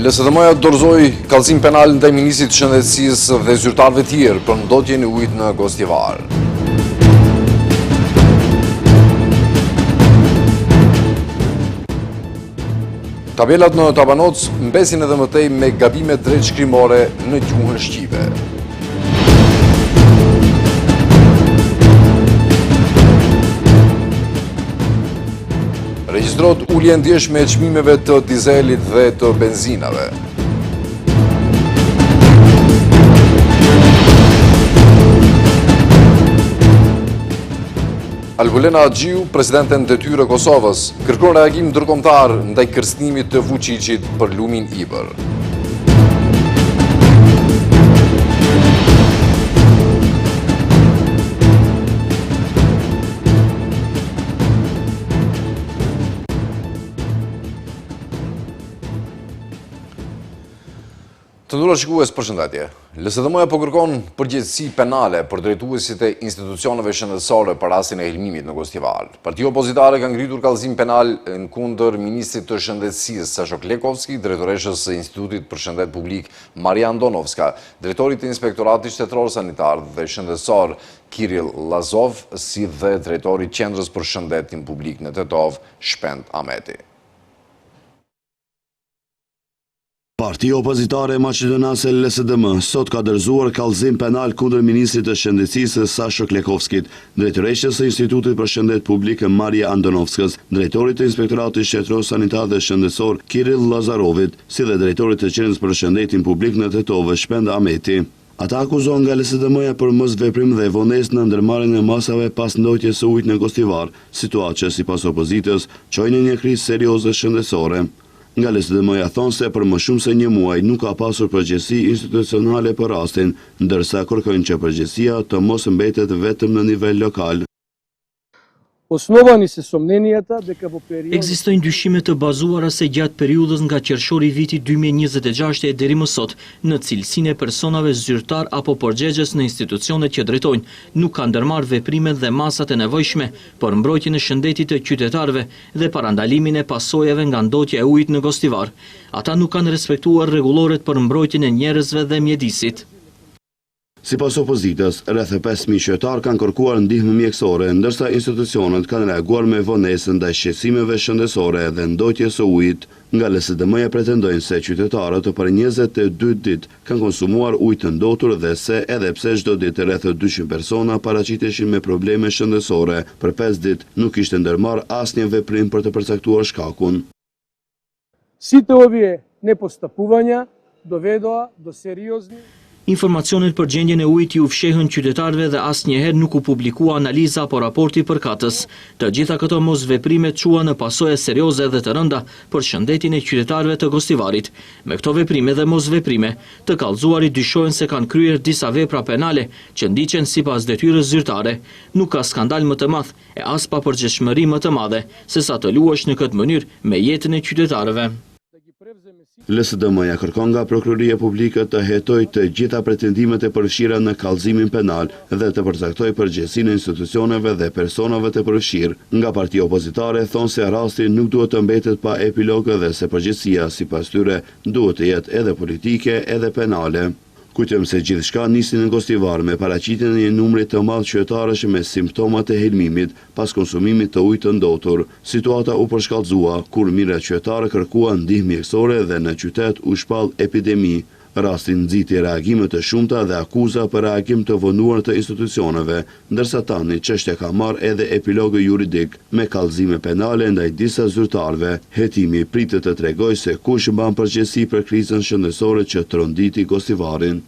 LSDM-ja dorëzoi kallëzim penal ndaj ministrit të shëndetësisë dhe zyrtarëve tjerë për ndotjen e ujit në Gostivar. Tabelat në Tabanoc mbesin edhe mëtej me gabime drejt shkrimore në gjuhën shqipe. Regjistrohet ulje ndjeshme e çmimeve të dizelit dhe të benzinave. Albulena Axhiu, presidente në detyrë e Kosovës, kërkon reagim ndërkombëtar ndaj kërcënimit të Vučićit për lumin Ibër. Të nduar shikues, përshëndetje. LSDM-ja po kërkon përgjegjësi penale për drejtuesit e institucioneve shëndetësore për rastin e helmimit në Gostivar. Partia opozitare ka ngritur kallëzim penal në kundër ministrit të shëndetësisë Sasho Klekovski, drejtoreshës së Institutit për Shëndet Publik Maria Andonovska, drejtorit të Inspektoratit Shtetëror Sanitar dhe Shëndetësor Kiril Lazov, si dhe drejtorit Qendrës për Shëndetin Publik në Tetov Shpend Ahmeti. Partia opozitare maqedonase LSDM sot ka dorëzuar kallëzim penal kundër ministrit të shëndetësisë Sasho Klekovskit, drejtoreshës së Institutit për Shëndet Publik Maria Andonovskës, drejtorit të Inspektoratit Shtetëror Sanitar dhe Shëndetësor Kiril Lazarovit, si dhe drejtorit të Qendrës për Shëndetin Publik në Tetov Shpend Ahmeti. Ata akuzohen nga LSDM-ja për mosveprim dhe vonesë në ndërmarrjen e masave pas ndotjes së ujit në Gostivar, situatë që sipas opozitës çojnë në një krizë serioze shëndetësore. Nga LSDM-ja thonë se për më shumë se një muaj nuk ka pasur përgjegjësi institucionale për rastin, ndërsa kërkojnë që përgjegjësia të mos mbetet vetëm në nivel lokal. Ekzistojnë dyshime të bazuara se gjatë periudhës nga qershori i vitit 2026 e deri më sot, në cilësinë e personave zyrtar apo përgjegjës në institucionet që drejtojnë, nuk kanë ndërmarrë veprimet dhe masat e nevojshme për mbrojtjen e shëndetit të qytetarëve dhe parandalimin e pasojave nga ndotja e ujit në Gostivar. Ata nuk kanë respektuar rregulloret për mbrojtjen e njerëzve dhe mjedisit. Sipas opozitës, rreth 5.000 qytetarë kanë kërkuar ndihmë mjekësore, ndërsa institucionet kanë reaguar me vonesë ndaj shqetësimeve shëndetësore dhe ndotjes së ujit. Nga LSDM-ja pretendojnë se qytetarët për 22 ditë kanë konsumuar ujë të ndotur dhe se edhe pse çdo ditë rreth 200 persona paraqiteshin me probleme shëndetësore, për 5 ditë nuk ishte ndërmarrë asnjë veprim për të përcaktuar shkakun. Сите овие непостапувања доведоа до сериозни. Informacionet për gjendjen e ujit u fshehën qytetarëve dhe asnjëherë nuk u publikua analiza apo raporti përkatës. Të gjitha këto mosveprime çuan në pasoje serioze dhe të rënda për shëndetin e qytetarëve të Gostivarit. Me këto veprime dhe mosveprime, të kallëzuarit dyshojnë se kanë kryer disa vepra penale që ndiqen sipas detyrës zyrtare. Nuk ka skandal më të madh e as papërgjegjshmëri më të madhe se sa të luash në këtë mënyrë me jetën e qytetarëve. LSDM-ja kërkon nga Prokuroria Publike të hetojë të gjitha pretendimet e përfshira në kallëzimin penal dhe të përcaktojë përgjegjësinë e institucioneve dhe personave të përfshirë. Nga partia opozitare thonë se rasti nuk duhet të mbetet pa epilog dhe se përgjegjësia sipas tyre duhet të jetë edhe politike edhe penale. Kujtojmë se gjithçka nisi në Gostivar me paraqitjen e një numri të madh qytetarësh me simptomat e helmimit pas konsumimit të ujit të ndotur. Situata u përshkallëzua kur mijëra qytetarë kërkuan ndihmë mjekësore dhe në qytet u shpall epidemi. Rasti nxiti reagime të shumta dhe akuza për reagim të vonuar të institucioneve, ndërsa tani çështja ka marrë edhe epilog juridik me kallëzime penale ndaj disa zyrtarëve. Hetimi pritet të tregojë se kush mban përgjegjësi për krizën shëndetësore që tronditi Gostivarin.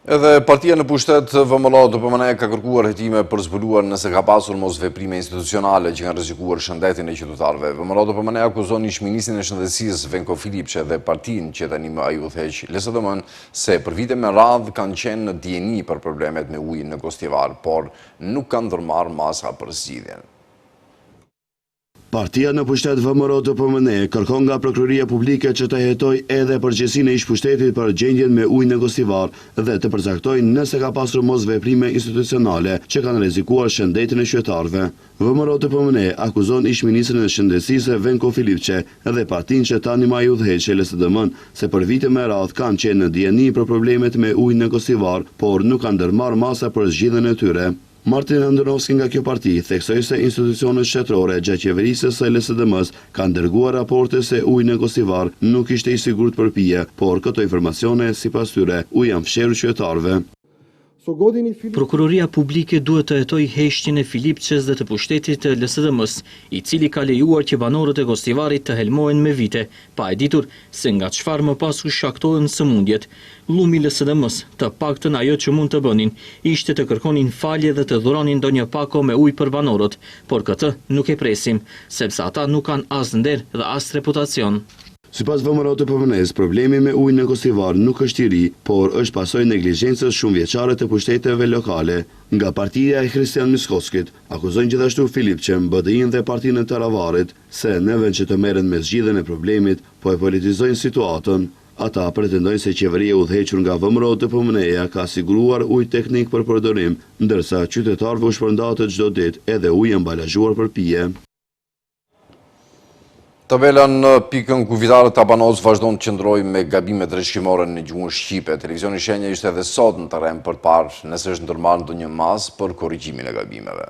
Edhe partia në pushtet VMLO DPMNE ka kërkuar hetime për zbuluar nëse ka pasur mosveprime institucionale që kanë rrezikuar shëndetin e qytetarëve. VMLO DPMNE akuzon ish-ministrin e shëndetësisë Venko Filipçe dhe partinë që tani më ai udhëheq LSDM-n se për vite me radhë kanë qenë në dieni për problemet me ujin në Gostivar, por nuk kanë ndërmarrë masa për zgjidhjen. Partia në pushtet VMRO të PMN kërkon nga Prokuroria Publike që të hetojë edhe përgjegjësinë e ish-pushtetit për gjendjen me ujë në Gostivar dhe të përcaktojë nëse ka pasur mosveprime institucionale që kanë rrezikuar shëndetin e qytetarëve. VMRO të PMN akuzon ish-ministrin e Shëndetësisë Venko Filipçe dhe partinë që tani më i udhëheqë LSDM se për vite me radhë kanë qenë në dieni për problemet me ujë në Gostivar, por nuk kanë ndërmarrë masa për zgjidhjen e tyre. Martin Andonovski nga kjo parti theksoi se institucionet shtetërore gjatë qeverisë së LSDM-s kanë dërguar raporte se uji në Gostivar nuk ishte i sigurt për pije, por këto informacione sipas tyre u janë fshehur qytetarëve. Prokuroria Publike duhet të hetojë heshtjen e Filipçes dhe të pushtetit të LSDM-s, i cili ka lejuar që banorët e Gostivarit të helmohen me vite, pa e ditur se nga çfarë më pas u shkaktohen sëmundjet. Llumi i LSDM-s, të paktën ajo që mund të bënin, ishte të kërkonin falje dhe të dhuronin ndonjë pako me ujë për banorët, por këtë nuk e presim, sepse ata nuk kanë as nder dhe as reputacion. Sipas VMRO të PMN-s, problemi me ujin në Gostivar nuk është i ri, por është pasojë neglizhencës shumëvjeçare të pushteteve lokale. Nga partia e Kristian Miskoskit, akuzojnë gjithashtu Filipçen, BDI-n dhe partinë e Taravarit se në vend që të merren me zgjidhjen e problemit, po e politizojnë situatën. Ata pretendojnë se qeveria e udhëhequr nga VMRO të PMN-ja ka siguruar ujë teknik për përdorim, ndërsa qytetarëve u shpërndahet çdo ditë edhe ujë ambalazhuar për pije. Tabela në pikën kufitare Tabanoc vazhdon të qëndrojë me gabimet rreshtimore në gjuhën shqipe. Televizioni Shenja ishte edhe sot në terren për të parë nëse është ndërmarrë ndonjë mas për korrigjimin e gabimeve.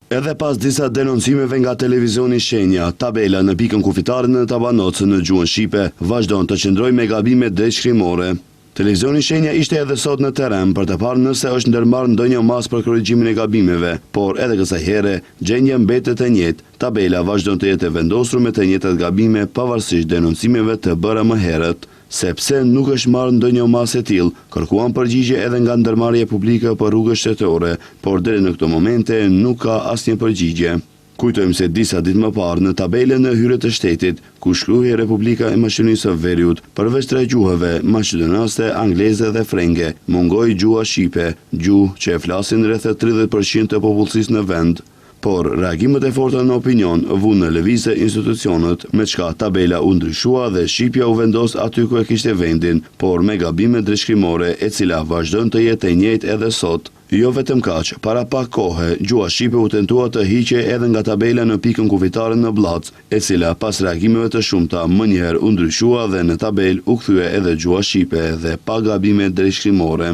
Edhe pas disa denoncimeve nga televizioni Shenja, tabela në pikën kufitare në Tabanoc në gjuhën shqipe vazhdon të qëndrojë me gabimet drejtshkrimore. Televizioni Shenja ishte edhe sot në terren për të parë nëse është ndërmarrë ndonjë mas për korrigjimin e gabimeve, por edhe kësaj here gjendja mbetet e njëjtë. Tabela vazhdon të jetë vendosur me të njëjtat gabime pavarësisht denoncimeve të bëra më herët. Sepse nuk është marrë ndonjë mas e tillë, kërkuan përgjigje edhe nga ndërmarrja publike për rrugët shtetërore, por deri në këto momente nuk ka asnjë përgjigje. Kujtojmë se disa ditë më parë në tabelën e hyrje të shtetit, ku shkruhej Republika e Maqedonisë së Veriut, përveç 3 gjuhëve, maqedonaste, angleze dhe frenge, mungoi gjuha shqipe, gjuhë që e flasin rreth 30% të popullsisë në vend. Por reagimet e forta në opinion vunë në lëvizje institucionet, me çka tabela u ndryshua dhe shqipja u vendos aty ku e kishte vendin, por me gabime drejtshkrimore e cila vazhdon të jetë e njëjtë edhe sot. Jo vetëm kaq, para pak kohe, gjuha shqipe u tentua të hiqe edhe nga tabela në pikën kufitare në Blac, e cila pas reagimeve të shumta më njëherë u ndryshua dhe në tabel u kthye edhe gjuha shqipe dhe pa gabime drejtshkrimore.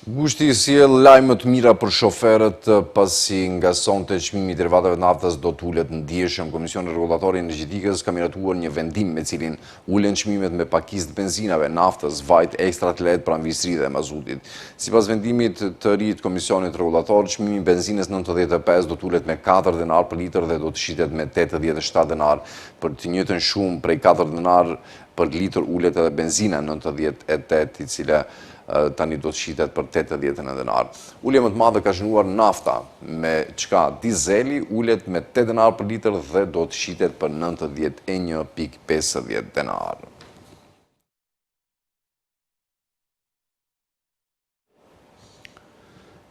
Gushti sjell lajme të mira për shoferët pasi nga sonte çmimi i derivatave të naftës do të ulet ndjeshëm. Komisioni Rregullator i Energjetikës ka miratuar një vendim me cilin ulen çmimet me pakisë të benzinave, naftës, vajt ekstra të lehtë, pranvistri dhe mazutit. Sipas vendimit të ri të Komisionit Rregullator, çmimi i benzinës 95 do të ulet me 4 denar për litër dhe do të shitet me 87 denar. Për të njëjtën shumë prej 4 denar për litër ulet edhe benzina 98, i cila tani do të shitet për 80 denar. Ulje më të madhe ka shënuar nafta, me çka dizeli ulet me 8 denar për litër dhe do të shitet për 91.50 denar.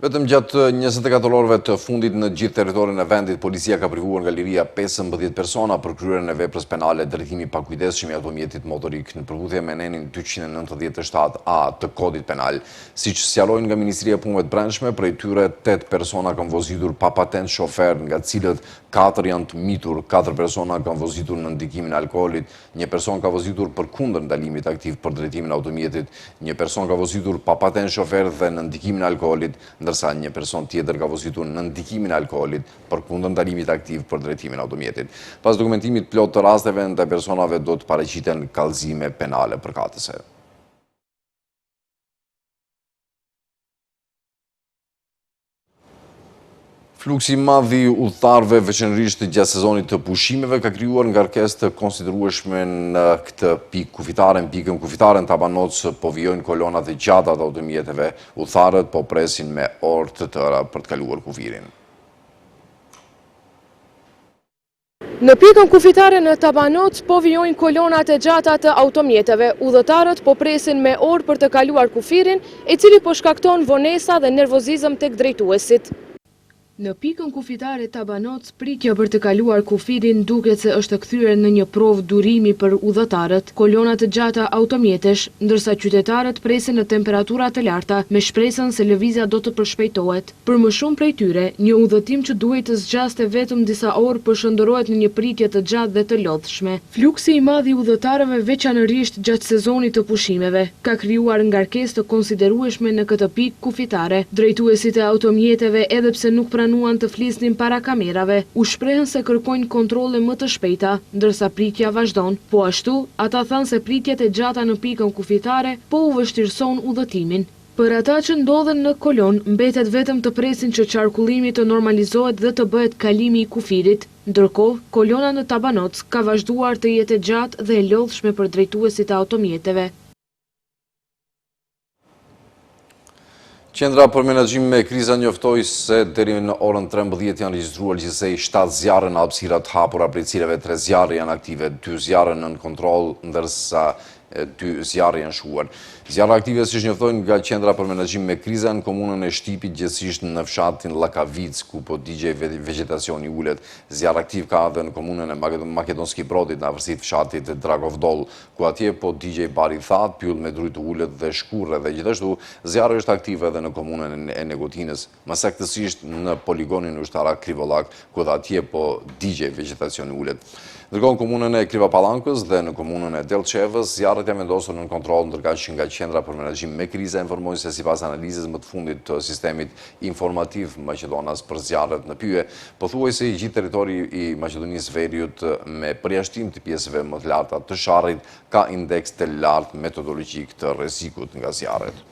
Vetëm gjatë 24 orëve të fundit në gjithë territorin e vendit, policia ka privuar nga liria 15 persona për kryerjen e veprës penale drejtimi pa kujdesshëm i automjetit motorik në përputhje me nenin 297A të kodit penal. Siç sqarojnë nga Ministria e Punëve të Brendshme, prej tyre 8 persona kanë vozitur pa patent shofer, nga cilët 4 janë të mitur, 4 persona kanë vozitur në ndikimin e alkoolit, një person ka vozitur përkundër ndalimit aktiv për drejtimin e automjetit, një person ka vozitur pa patent shofer dhe në ndikimin e alkoolit, ndërsa një person tjetër ka vozitur në ndikimin e alkoolit përkundër ndalimit aktiv për drejtimin e automjetit. Pas dokumentimit plot të rasteve, ndaj personave do të paraqiten kallëzime penale përkatëse. Fluksi i madh i udhëtarëve, veçanërisht gjatë sezonit të pushimeve, ka krijuar ngarkesë të konsiderueshme në këtë pikë kufitare. Në pikën kufitare në Tabanoc po vijojnë kolonat e gjata të automjeteve. Udhëtarët po presin me orë të tëra për të kaluar kufirin. Në pikën kufitare në Tabanoc po vijojnë kolonat e gjata të automjeteve. Udhëtarët po presin me orë për të kaluar kufirin, i cili po shkakton vonesa dhe nervozizëm tek drejtuesit. Në pikën kufitare Tabanoc, pritja për të kaluar kufirin duket se është kthyer në një provë durimi për udhëtarët. Kolonat të gjata automjetesh, ndërsa qytetarët presin në temperatura të larta, me shpresën se lëvizja do të përshpejtohet. Për më shumë prej tyre, një udhëtim që duhet të zgjaste vetëm disa orë përshëndërohet në një pritje të gjatë dhe të lodhshme. Fluksi i madh i udhëtarëve veçanërisht gjatë sezonit të pushimeve ka krijuar ngarkesë të konsiderueshme në këtë pikë kufitare. Drejtuesit e automjeteve, edhe pse nuk pranuan të flisnin para kamerave, u shprehën se kërkojnë kontrolle më të shpejta, ndërsa pritja vazhdon. Po ashtu, ata thanë se pritjet e gjata në pikën kufitare po u vështirëson udhëtimin. Për ata që ndodhen në kolon, mbetet vetëm të presin që qarkullimi të normalizohet dhe të bëhet kalimi i kufirit. Ndërkohë, kolona në Tabanoc ka vazhduar të jetë e gjatë dhe e lodhshme për drejtuesit e automjeteve. Qendra për menaxhim me kriza njoftoi se deri në orën 13 janë regjistruar gjithsej 7 zjarre në hapësira të hapura, prej cilave 3 zjarre janë aktive, 2 zjarre nën kontroll, ndërsa 2 zjarre janë shuar. Zjarre aktive, siç njoftojnë nga Qendra për menaxhim me kriza, në komunën e Shtipit, gjithsesi në fshatin Llakavic, ku po digjej vegjetacioni ulet. Zjarr aktiv ka edhe në komunën e Makedonski Brodit, në afërsi të fshatit Dragovdol, ku atje po digjej bari that, pyll me drujt ulet dhe shkurre, dhe gjithashtu zjarri është aktiv edhe në komunën e Negotinës, më saktësisht në poligonin ushtarak Krivollak, ku edhe atje po digjej vegjetacioni ulet. Ndërkohë në komunën e Klivapallakës dhe në komunën e Delçevës, zjarret janë vendosur në kontroll, ndërkaq që nga Qendra për menaxhim me kriza informojnë se sipas analizës më të fundit të sistemit informativ Maqedonas për zjarret në pyje, pothuajse i gjithë territori i Maqedonisë Veriut me përjashtim të pjesëve më të larta të sharrit ka indeks të lartë metodologjik të rrezikut nga zjarret.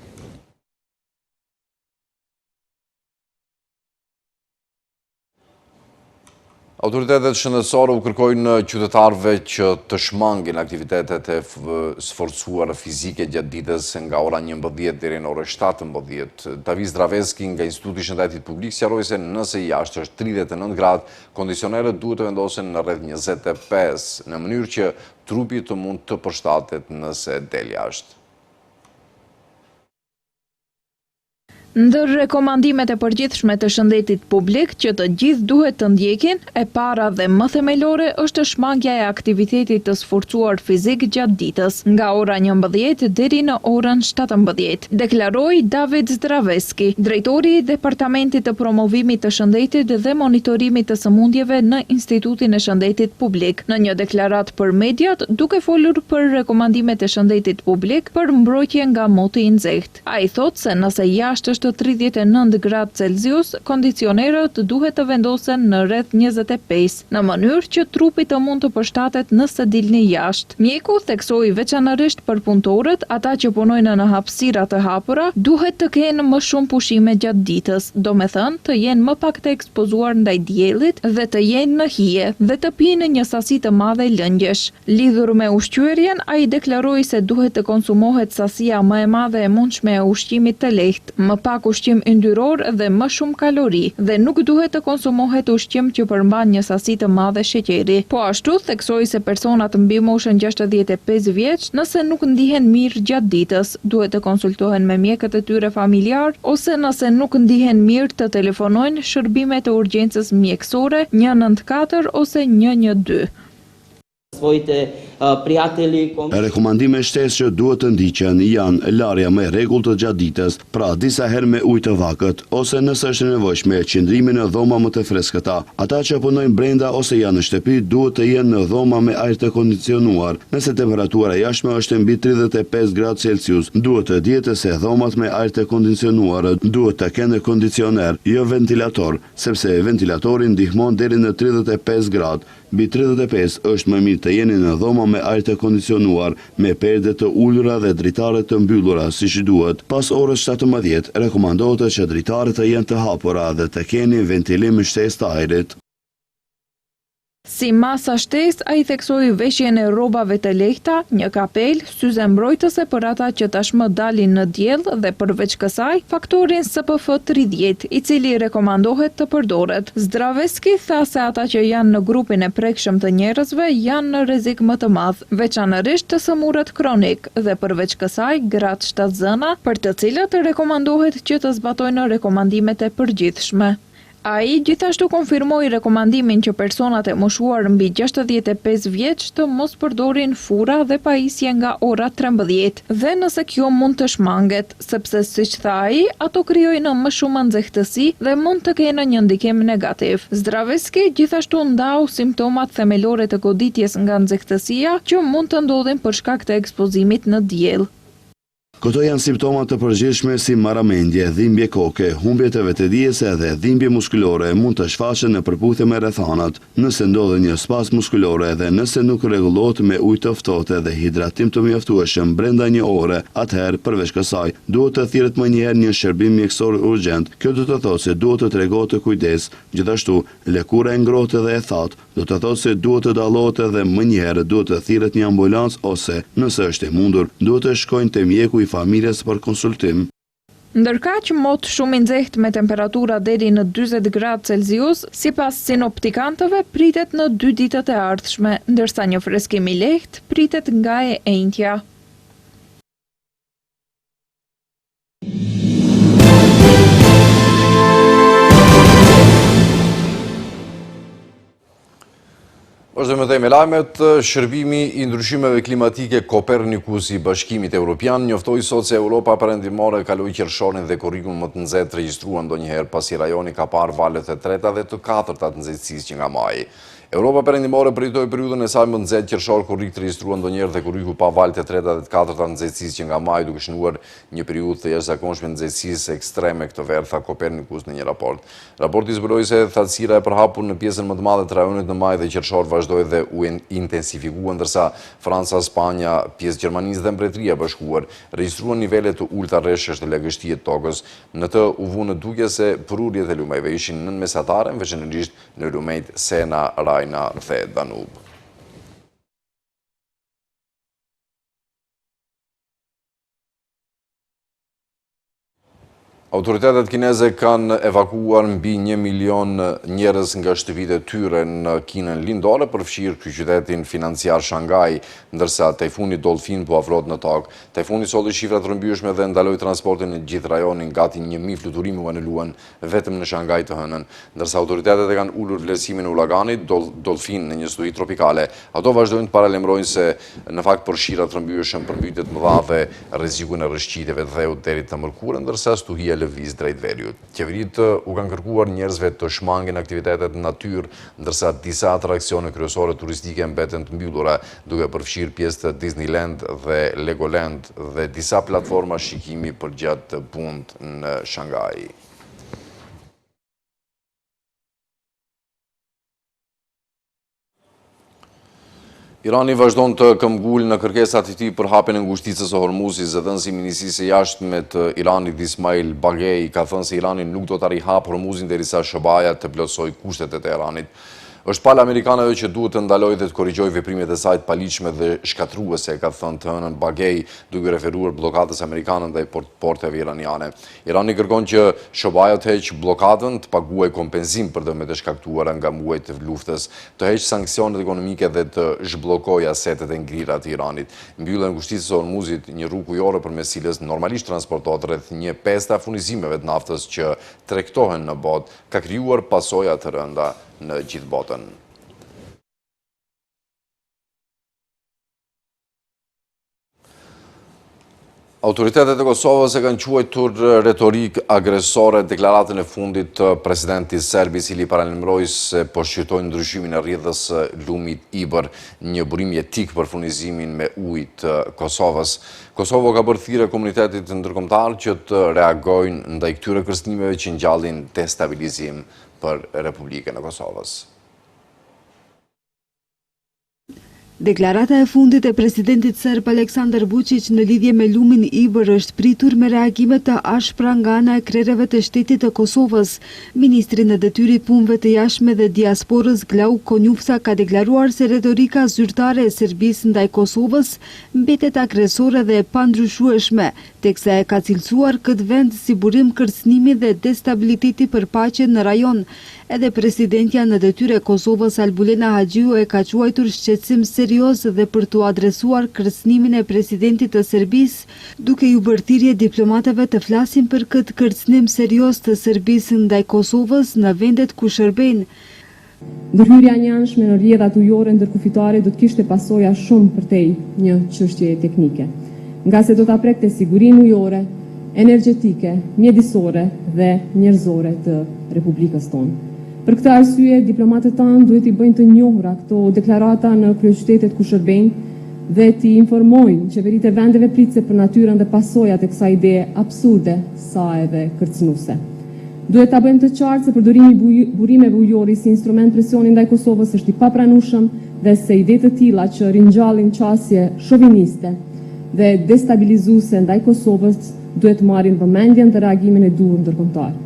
Autoritetet shëndetësore u kërkojnë qytetarëve që të shmangin aktivitetet e sforcuara fizike gjatë ditës nga ora 11 deri në orën 17. Davis Draveski nga Instituti i Shëndetit Publik sqaroi se nëse jashtë është 39 gradë, kondicionerët duhet të vendosen në rreth 25, në mënyrë që trupi të mund të përshtatet nëse del jashtë. Ndër rekomandimet e përgjithshme të shëndetit publik që të gjithë duhet të ndjekin, e para dhe më themelore është shmangja e aktivitetit të sforcuar fizik gjatë ditës, nga ora 11 deri në orën 17, deklaroi David Zdraveski, drejtori i Departamentit të Promovimit të Shëndetit dhe Monitorimit të Sëmundjeve në Institutin e Shëndetit Publik, në një deklarat për mediat, duke folur për rekomandimet e shëndetit publik për mbrojtje nga moti i nxehtë. Ai thotë se nëse jashtë është 39 gradë Celsius, kondicionerët duhet të vendosen në rreth 25, në mënyrë që trupi të mund të përshtatet nëse dilni jashtë. Mjeku theksoi veçanërisht për punëtorët, ata që punojnë në hapësira të hapura, duhet të kenë më shumë pushime gjatë ditës, domethënë të jenë më pak të ekspozuar ndaj diellit dhe të jenë në hije dhe të pinë një sasi të madhe lëngjesh. Lidhur me ushqyerjen, ai deklaroi se duhet të konsumohet sasia më e madhe e mundshme e ushqimit të lehtë, më pak ushqim yndyror dhe më shumë kalori, dhe nuk duhet të konsumohet ushqim që përmban një sasi të madhe sheqeri. Po ashtu theksoi se personat mbi moshën 65 vjeç, nëse nuk ndihen mirë gjatë ditës, duhet të konsultohen me mjekët e tyre familjar, ose nëse nuk ndihen mirë të telefonojnë shërbimet e urgjencës mjekësore 194 ose 112. Rekomandime shtesë që duhet të ndiqen janë larja me rregull të gjatë ditës, pra disa herë me ujë të vakët, ose nëse është nevojshme qëndrimi në dhoma më të freskëta. Ata që punojnë brenda ose janë në shtëpi duhet të jenë në dhoma me ajër të kondicionuar. Nëse temperatura jashtme është mbi 35 gradë Celsius, duhet të dihet se dhomat me ajër të kondicionuar duhet të kenë kondicioner, jo ventilator, sepse ventilatori ndihmon deri në 35 gradë. Mbi 35 është më mirë të jeni në dhoma me ajër të kondicionuar, me perde të ulura dhe dritare të mbyllura siç duhet. Pas orës 17, rekomandohet që dritaret të jenë të hapura dhe të keni ventilim shtesë të ajrit. Si masa shtesë, ai theksoi veshjen e rrobave të lehta, një kapel, syze mbrojtëse për ata që tashmë dalin në diell dhe përveç kësaj, faktorin SPF 30, i cili rekomandohet të përdoret. Zdravecki tha se ata që janë në grupin e prekshëm të njerëzve janë në rrezik më të madh, veçanërisht të sëmurët kronik dhe përveç kësaj gratë shtatzëna, për të cilat rekomandohet që të zbatojnë rekomandimet e përgjithshme. Ai gjithashtu konfirmoi rekomandimin që personat e moshuar mbi 65 vjeç të mos përdorin fura dhe pajisje nga ora 13 dhe nëse kjo mund të shmanget, sepse siç tha ai, ato krijojnë më shumë nxehtësi dhe mund të kenë një ndikim negativ. Zdravecki gjithashtu ndau simptomat themelore të goditjes nga nxehtësia që mund të ndodhin për shkak të ekspozimit në diell. Këto janë simptomat të përgjithshme si marramendje, dhimbje koke, humbje të vetëdijes dhe dhimbje muskulore mund të shfaqen në përputhje me rrethanat, nëse ndodhe një spazm muskulore dhe nëse nuk rregullohet me ujë të ftohtë dhe hidratim të mjaftueshëm brenda një ore, atëherë përveç kësaj duhet të thirret më njëherë një shërbim mjekësor urgjent. Kjo do të thotë se duhet të tregohet të kujdes, gjithashtu lëkura e ngrohtë dhe e thatë do të thotë se duhet të dallohet edhe më njëherë duhet të thirret një ambulancë ose, nëse është e mundur, duhet të shkojnë te mjeku i familjes për konsultim. Ndërkaq mot shumë i nxehtë me temperatura deri në 40 gradë Celsius, sipas sinoptikantëve pritet në 2 ditët e ardhshme, ndërsa një freskim i lehtë pritet nga e enjtja. Është me thejme lajmet, shërbimi i ndryshimeve klimatike Kopernikus i Bashkimit Evropian njoftoi sot se Europa perëndimore kaloi qershorin dhe kurrikun më të nxehtë regjistruar ndonjëherë pasi rajoni ka parë valet e treta dhe të katërta të nxehtësisë që nga maji. Europa perëndimore përjetoi periudhën e saj më të nxehtë qershor kurrik të regjistruar ndonjëherë dhe kurriku pa valet e treta dhe të katërta të nxehtësisë që nga maji, duke shënuar një periudhë të jashtëzakonshme nxehtësisë ekstreme këtë verë, tha Kopernikus në një raport. Raporti zbuloi se thatësira e përhapur në pjesën më të madhe të rajonit në maj dhe qershor vazhdoi dhe u intensifikua, ndërsa Franca, Spanja, pjesë Gjermanisë dhe Mbretëria e Bashkuar regjistruan nivele të ulta rreshësh të lagështie të tokës. Në të u vu në dukje se prurjet e lumejve ishin nënmesatare, veçanërisht në lumejt Sena, Rajna dhe Danub. Autoritetet kineze kanë evakuuar mbi 1 milion njerëz nga shtëpitë e tyre në Kinën lindore, përfshirë kryeqytetin financiar Shanghai, ndërsa tajfuni Dolphin po afrohet në tokë. Tajfuni solli shifra të rrëmbyeshme dhe ndaloi transportin në gjithë rajonin, gati 1000 fluturime u aneluan vetëm në Shanghai të hënën. Ndërsa autoritetet e kanë ulur vlerësimin e uraganit Dolphin në një studi tropikale, ato vazhdojnë të paralajmërojnë se në fakt përfshira të rrëmbyeshëm përmbytjet më dha dhe rrezikun e rrëshqitjeve të dheut deri të mërkurën, ndërsa stuhia lëviz drejt veriut. Qeveritë u kanë kërkuar njerëzve të shmangin aktivitetet në natyrë, ndërsa disa atraksione kryesore turistike mbeten të mbyllura, duke përfshirë pjesë të Disneyland dhe Legoland dhe disa platforma shikimi për gjatë punët në Shanghai. Irani vazhdon të këmbgul në kërkesat e tij për hapjen e ngushticës së Hormuzit. Zëdhënësi i Ministrisë së Jashtme të Iranit Ismail Baghei ka thënë se Irani nuk do ta rihapë Hormuzin derisa SHBA-ja të plotësojë kushtet e Teheranit. Është palë amerikanëve që duhet të ndalojë dhe të korrigjojë veprimet e saj të paligjshme dhe shkatruese, ka thënë të hënën Baghei, duke referuar bllokadës amerikane ndaj porteve iraniane. Irani kërkon që SHBA-ja të heqë bllokadën, të paguajë kompenzim për dëmet e shkaktuara nga muajt e luftës, të heqë sanksionet ekonomike dhe të zhbllokojë asetet e ngrira të Iranit. Mbyllja e ngushticës së Hormuzit, një rrugë ujore përmes cilës normalisht transportohet rreth 1/5 furnizimeve të naftës që tregtohen në botë, ka krijuar pasoja të rënda në gjithë botën. Autoritetet e Kosovës e kanë quajtur retorik agresore deklaratën e fundit të presidentit serb, i cili paralajmëroi se po shqyrtojnë ndryshimin e rrjedhës së lumit Ibër, një burim jetik për furnizimin me ujë të Kosovës. Kosova ka bërë thirrje komunitetit ndërkombëtar që të reagojnë ndaj këtyre kërcënimeve që ngjallin destabilizim për Republikën e Kosovës. Deklarata e fundit e presidentit serb Aleksandar Vučić në lidhje me lumin Ibër është pritur me reagime të ashpra nga ana e krereve të shtetit të Kosovës. Ministri në detyri punëve të jashtme dhe diasporës Glauk Konjufsa ka deklaruar se retorika zyrtare e Serbisë ndaj Kosovës mbetet agresore dhe e pandryshueshme, teksa e ka cilësuar këtë vend si burim kërcënimi dhe destabiliteti për paqen në rajon. Edhe presidentja në detyre e Kosovës Albulena Haxhiu e ka quajtur shqetësim serioz dhe për t'u adresuar kërcënimin e presidentit të Serbisë, duke ju bërë thirrje diplomatëve të flasin për këtë kërcënim serioz të Serbisë ndaj Kosovës në vendet ku shërbejnë. Ndërhyrja e njëanshme në rrjedhat ujore ndërkufitare do të kishte pasoja shumë përtej një çështje teknike, nga se do ta prekte sigurinë ujore, energjetike, mjedisore dhe njerëzore të Republikës tonë. Për këtë arsye, diplomatët tanë duhet i bëjnë të njohura këto deklarata në kryeqytetet ku shërbejnë dhe t'i informojnë qeveritë e vendeve pritëse për natyrën dhe pasojat e kësaj ideje absurde sa edhe kërcënuese. Duhet ta bëjmë të qartë se përdorimi i burimeve ujore si instrument presioni ndaj Kosovës është i papranueshëm dhe se ide të tilla që ringjallin qasje shoviniste dhe destabilizuese ndaj Kosovës duhet marrin vëmendjen dhe reagimin e duhur ndërkombëtar.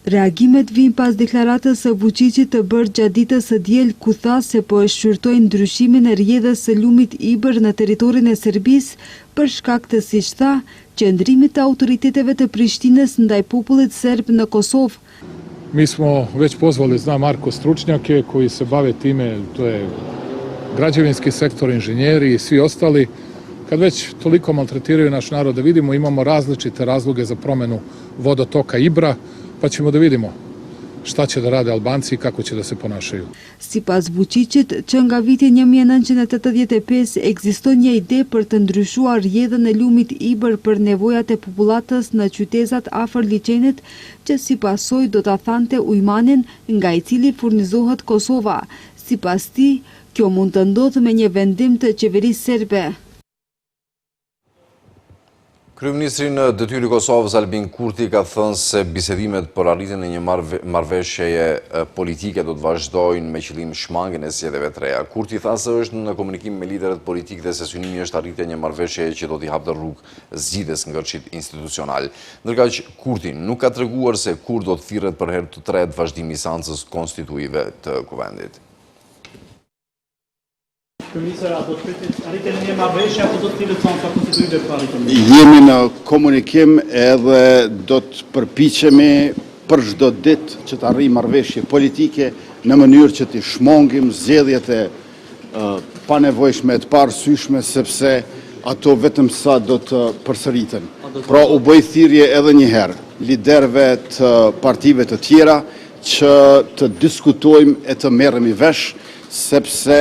Reagimet vijnë pas deklaratës së Vučićit të bërë gjatë ditës së diel ku tha se po e shqyrtojnë ndryshimin e rrjedhës së lumit Ibër në territorin e Serbisë për shkak të, siç tha, qëndrimit të autoriteteve të Prishtinës ndaj popullit serb në Kosovë. Mi smo već pozvali, znam Marko, stručnjake koji se bave time, to je građevinski sektor, inženjeri i svi ostali. Kad već toliko maltretiraju naš narod, da vidimo, imamo različite razloge za promenu vodotoka Ibra, pa ćemo da vidimo šta će da rade Albanci i kako će da se ponašaju. Sipas Vučićit, që nga viti 1985 ekziston një ide për të ndryshuar rrjedhën e lumit Ibër për nevojat e popullatës në qytetat afër liçenit, që si pasojë do ta thante ujmanin nga i cili furnizohet Kosova. Sipas tij, kjo mund të ndodhë me një vendim të qeverisë serbe. Kryeministri në detyri Kosovës Albin Kurti ka thënë se bisedimet për arritjen e një marrëveshjeje politike do të vazhdojnë me qëllim shmangjen e zgjedhjeve të reja. Kurti tha se është në komunikim me liderët politikë dhe se synimi është arritja e një marrëveshjeje që do t'i hapë rrugë zgjidhjes ngërçit institucional. Ndërkaq Kurti nuk ka treguar se kur do të thirret për herë të tretë vazhdimi i seancës konstituive të kuvendit. Kryeministra, do të pritet arritjen e një marrëveshje apo do të thirret seanca konstituive për arritjen? Jemi në komunikim edhe do të përpiqemi për çdo ditë që të arrijmë marrëveshje politike në mënyrë që të shmangim zgjedhjet e panevojshme të parësyshme, sepse ato vetëm sa do të përsëriten. Pra u bëj thirrje edhe një herë liderëve të partive të tjera që të diskutojmë e të merremi vesh, sepse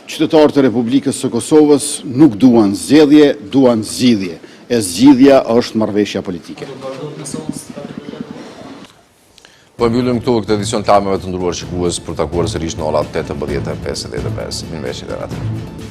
qytetarët e Republikës së Kosovës nuk duan zgjedhje, duan zgjidhje. E zgjidhja është marrëveshja politike. Po mbyllim këtu këtë edicion të lajmeve të nderuar shikues për takuar sërish në orat 18:55. Mirëmbëjtje.